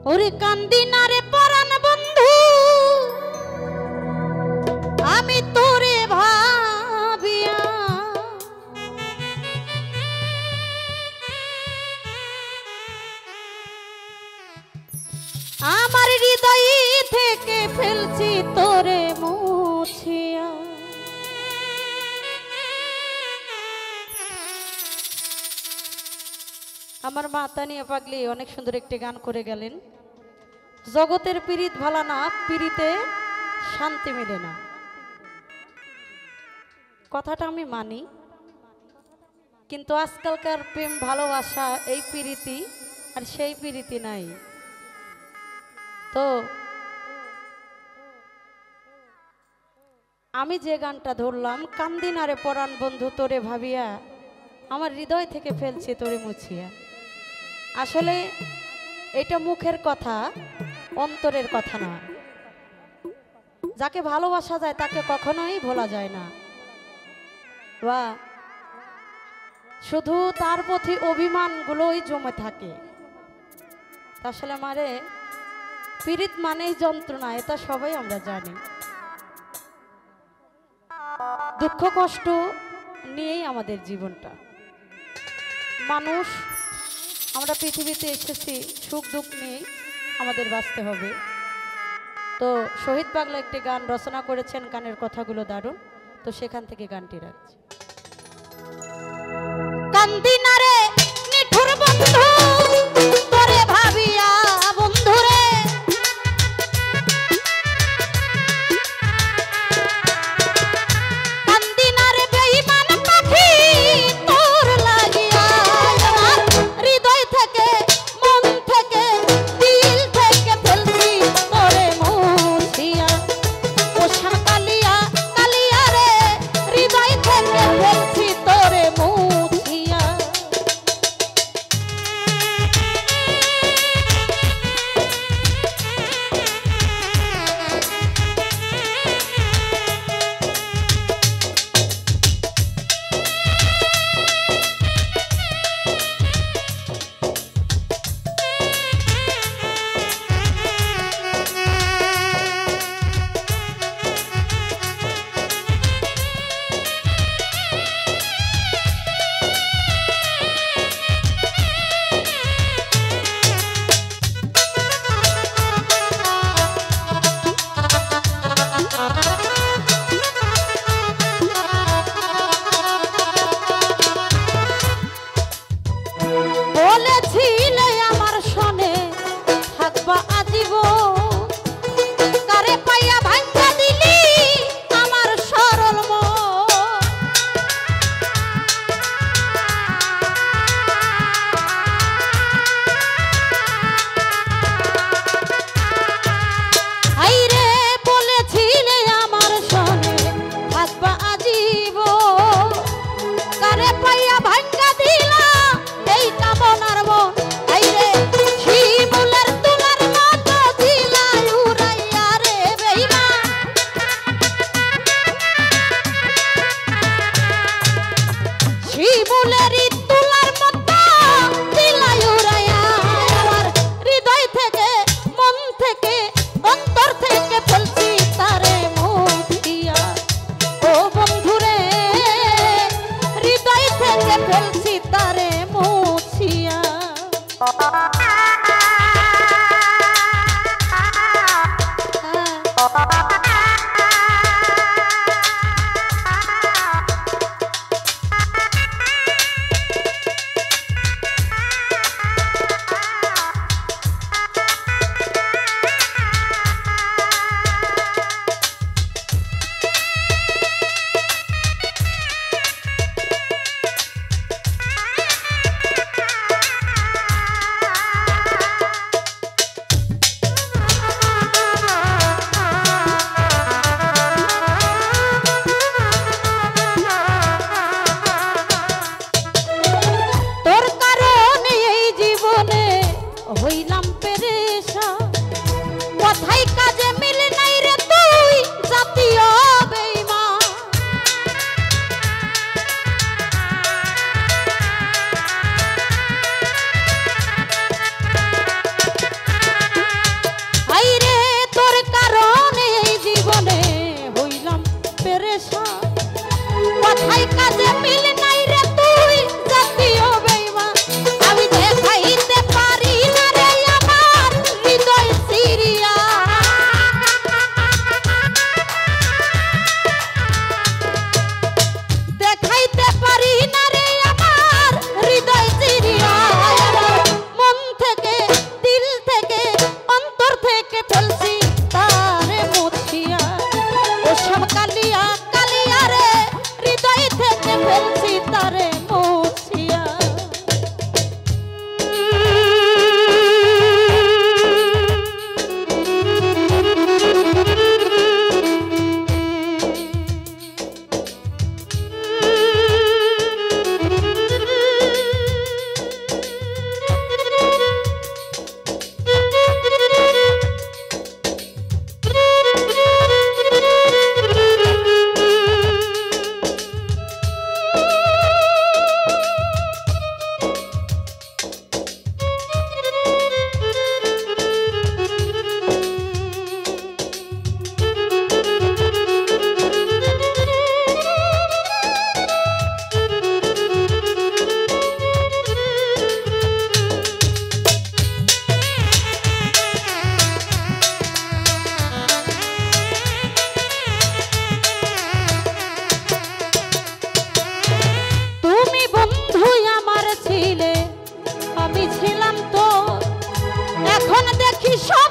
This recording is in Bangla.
ওরে কান্দি না রে পরাণ বন্ধু আমি তোরে ভাবিয়া আমার হৃদয় থেকে ফেলছি তোরে মুছিয়া আমার মা তানিয়া পাগলি অনেক সুন্দর একটি গান করে গেলেন। জগতের পীড়িত ভালা না, পীড়িতে শান্তি মিলে না। কথাটা আমি মানি, কিন্তু আজকালকার প্রেম ভালোবাসা এই পীড়িতি আর সেই পীড়িতি নাই। তো আমি যে গানটা ধরলাম, কান্দি না রে পরাণ বন্ধু তোরে ভাবিয়া আমার হৃদয় থেকে ফেলছি তোরে মুছিয়া, আসলে এটা মুখের কথা, অন্তরের কথা না। যাকে ভালোবাসা যায় তাকে কখনোই ভোলা যায় না, বা শুধু তার প্রতি অভিমানগুলোই জমে থাকে। আসলে মারে পীড়িত মানেই যন্ত্রণা, এটা সবাই আমরা জানি। দুঃখ কষ্ট নিয়েই আমাদের জীবনটা। মানুষ আমরা পৃথিবীতে এসেছি সুখ দুঃখ নিয়েই আমাদের বাঁচতে হবে। তো শহীদ পাগলা একটি গান রচনা করেছেন, গানের কথাগুলো দারুণ। তো সেখান থেকে গানটি রাখছি। কান্দি না রে নিঠুর বন্ধু তোরে ভাবিয়া বন্ধুরে, কান্দি না রে বেঈমান পাখি তোর লাগিয়া আমার হৃদয় থেকে মন থেকে দিল থেকে ফেলছি তোরে মুছিয়া। ওষা কালিয়া কালিয়া রে হৃদয় থেকে ফেলছি তোরে মুছিয়া। বলেছিলে আমার সনে থাকবা আজীবন, কারে পাইয়া ভাঙা দিলি আমার সরল মন। আইরে বলেছিলে আমার সনে থাকবা আজীবন, কারে পাইয়া ভাঙা দিলা এই কামনার মন। আইরে শিমুলের তুলার মতো দিলাই উড়াইয়া রে বেঈমান, শিমুলেরই তুলার মতো দিলাই উড়াইয়া আমার হৃদয় থেকে মন থেকে অন্তর থেকে ফেলছি তারে মুছিয়া। ও বন্ধুরে হৃদয় থেকে ফেলছি তারে মুছিয়া। বিষয়